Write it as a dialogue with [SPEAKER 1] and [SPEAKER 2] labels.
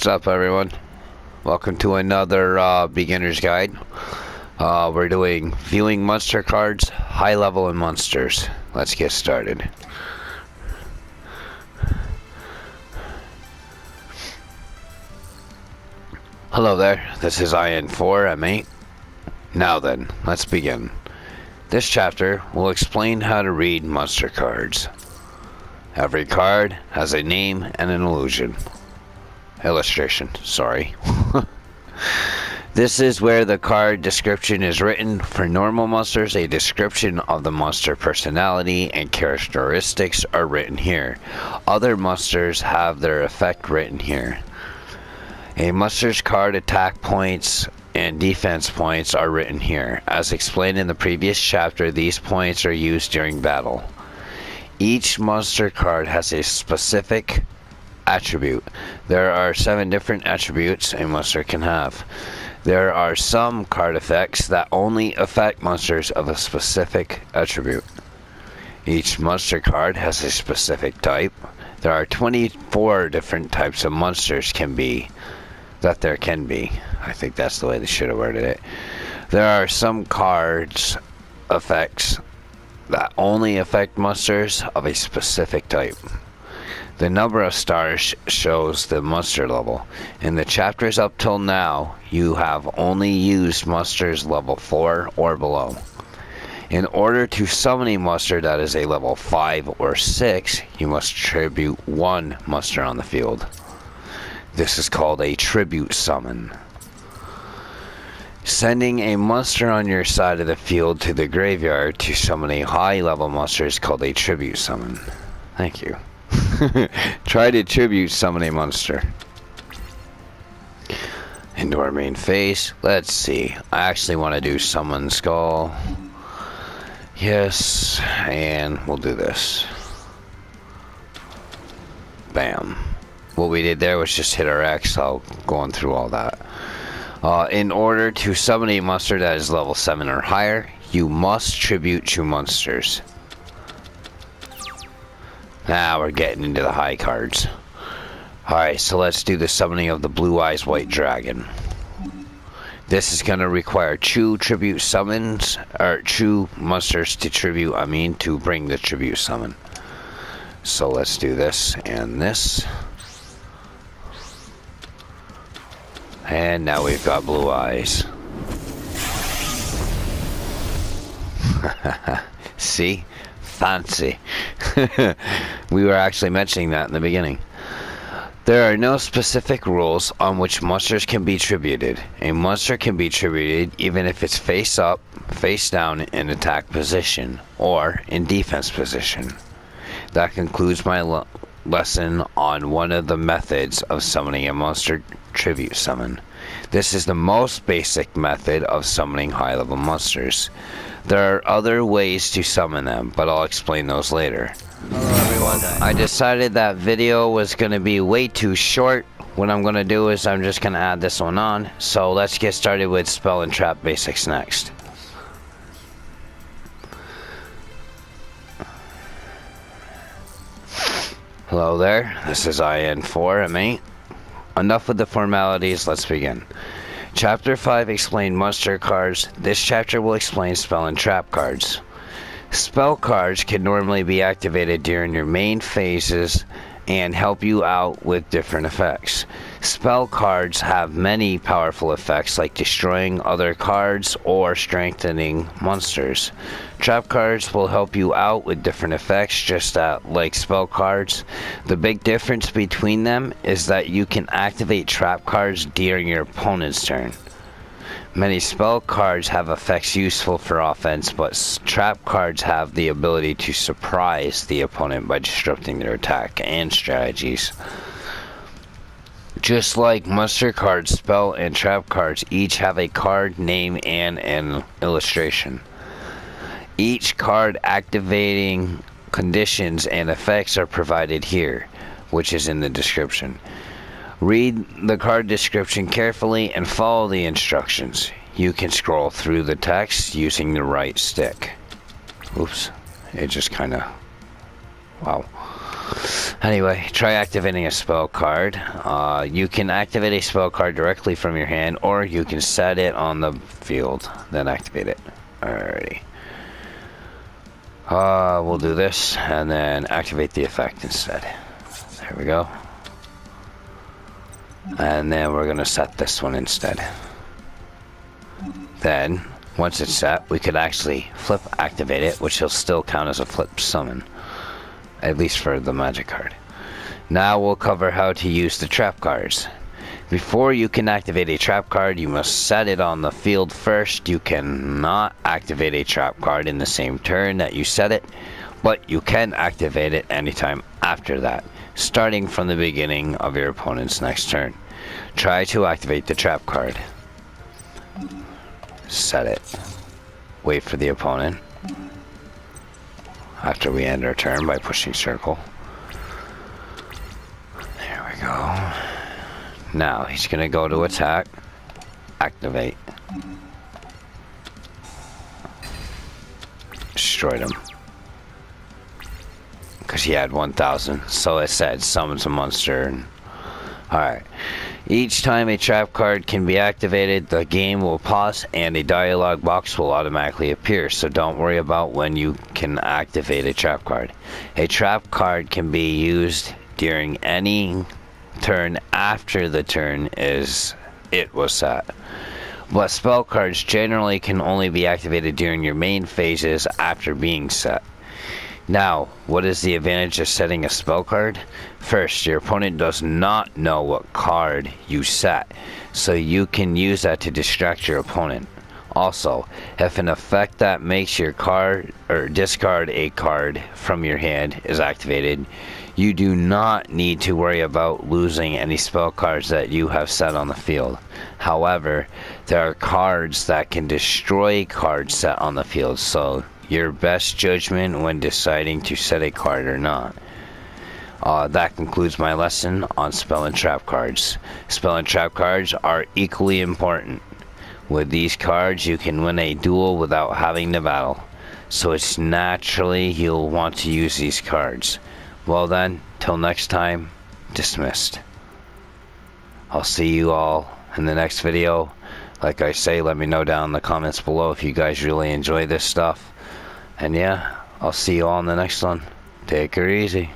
[SPEAKER 1] What's up, everyone? Welcome to another beginner's guide. We're doing viewing monster cards, high level and monsters. Let's get started. Hello there, this is IN4M8. Now then, let's begin. This chapter will explain how to read monster cards. Every card has a name and an illustration, sorry. This is where the card description is written. For normal monsters, a description of the monster personality and characteristics are written here. Other monsters have their effect written here. A monster's card attack points and defense points are written here. As explained in the previous chapter, these points are used during battle. Each monster card has a specific attribute. There are 7 different attributes a monster can have. There are some card effects that only affect monsters of a specific attribute. Each monster card has a specific type. There are 24 different types of monsters there can be. I think that's the way they should have worded it. There are some cards effects that only affect monsters of a specific type. The number of stars shows the monster level. In the chapters up till now, you have only used monsters level 4 or below. In order to summon a monster that is a level 5 or 6, you must tribute 1 monster on the field. This is called a tribute summon. Sending a monster on your side of the field to the graveyard to summon a high level monster is called a tribute summon. Thank you. Try to tribute summon a monster. Into our main phase. Let's see. I actually want to do summon skull. Yes, and we'll do this. Bam. What we did there was just hit our X. I'll going through all that. In order to summon a monster that is level 7 or higher, you must tribute 2 monsters. Now we're getting into the high cards. Alright, so let's do the summoning of the Blue Eyes White Dragon. This is going to require 2 tribute summons, or 2 monsters to tribute, to bring the tribute summon. So let's do this and this. And now we've got Blue Eyes. See? Fancy. We were actually mentioning that in the beginning. There are no specific rules on which monsters can be tributed. A monster can be tributed even if it's face up, face down in attack position, or in defense position. That concludes my lesson on one of the methods of summoning a monster tribute summon. This is the most basic method of summoning high level monsters. There are other ways to summon them, but I'll explain those later. Hello everyone. I decided that video was going to be way too short. What I'm going to do is I'm just going to add this one on. So let's get started with spell and trap basics next. Hello there, this is IN4M8. Enough with the formalities, let's begin. Chapter 5 explained monster cards. This chapter will explain spell and trap cards. Spell cards can normally be activated during your main phases and help you out with different effects. Spell cards have many powerful effects like destroying other cards or strengthening monsters. Trap cards will help you out with different effects just like spell cards. The big difference between them is that you can activate trap cards during your opponent's turn. Many spell cards have effects useful for offense, but trap cards have the ability to surprise the opponent by disrupting their attack and strategies. Just like monster cards, spell and trap cards each have a card name and an illustration. Each card activating conditions and effects are provided here, which is in the description. Read the card description carefully and follow the instructions. You can scroll through the text using the right stick. Oops, it just kinda... wow. Anyway, try activating a spell card. You can activate a spell card directly from your hand, or you can set it on the field, then activate it. Alrighty. We'll do this, and then activate the effect instead. There we go. And then we're going to set this one instead. Then, once it's set, we could actually flip activate it, which will still count as a flip summon. At least for the magic card. Now we'll cover how to use the trap cards. Before you can activate a trap card, you must set it on the field first. You cannot activate a trap card in the same turn that you set it, but you can activate it anytime after that, starting from the beginning of your opponent's next turn. Try to activate the trap card. Set it. Wait for the opponent. After we end our turn by pushing circle. There we go. Now he's gonna go to attack. Activate. Destroyed him. Because he had 1,000. So it said summons a monster. Alright. Each time a trap card can be activated, the game will pause and a dialog box will automatically appear, so don't worry about when you can activate a trap card. A trap card can be used during any turn after the turn was set. But spell cards generally can only be activated during your main phases after being set. Now, what is the advantage of setting a spell card? First, your opponent does not know what card you set, so you can use that to distract your opponent. Also, if an effect that makes your card or discard a card from your hand is activated, you do not need to worry about losing any spell cards that you have set on the field. However, there are cards that can destroy cards set on the field, so your best judgment when deciding to set a card or not. That concludes my lesson on spell and trap cards. Spell and trap cards are equally important. With these cards, you can win a duel without having to battle, so it's naturally you'll want to use these cards. Well then, till next time, dismissed. I'll see you all in the next video. Like I say, let me know down in the comments below if you guys really enjoy this stuff. And yeah, I'll see you all in the next one. Take her easy.